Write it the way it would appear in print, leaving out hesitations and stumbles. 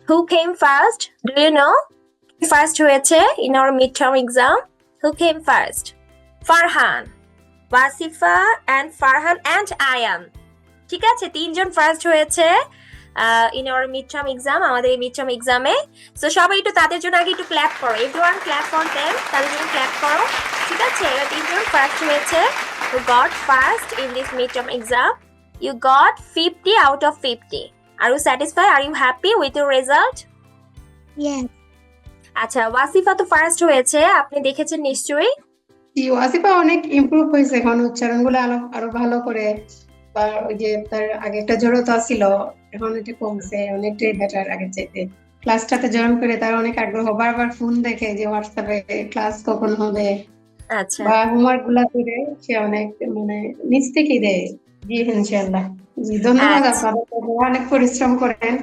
Who came first? Do you know? First হয়েছে in our midterm exam. Who came first? Farhan, Wasifa and Farhan and Ayan. ঠিক আছে, তিনজন first হয়েছে in our mid term exam, আমাদের এই mid term এক্সামে। So সবাই একটু তাদের জন্য আগে একটু ক্ল্যাপ করো, এভরিওয়ান ক্ল্যাপ ফর देम, তাদের জন্য ক্ল্যাপ করো। ঠিক আছে, এবার তিনজন ফার্স্ট হয়েছে। You got first in this midterm exam. You got 50 out of 50. Are you satisfied? Are you happy with your result? Yes. আচ্ছা, ওয়াসিফা তো ফার্স্ট হয়েছে, আপনি দেখেছেন নিশ্চয়ই। ওয়াসিফা অনেক ইমপ্রুভ হয়েছে, এখন উচ্চারণগুলো আরো ভালো করে, বা ওই যে তার আগে একটা জড়তা ছিল, এখন এটা কমছে, অনেকটাই বেটার আগের চাইতে। ক্লাসটাতে জয়েন করে তার অনেক আগ্রহ, বারবার ফোন দেখে যে হোয়াটসঅ্যাপে ক্লাস কখন হবে, আচ্ছা, বা হোমওয়ার্ক গুলা করে সে অনেক মানে নিজ থেকেই দেয়। জি ইনশাআল্লাহ। জি ধন্যবাদ আচ্ছা। আপনাদের, অনেক পরিশ্রম করেন।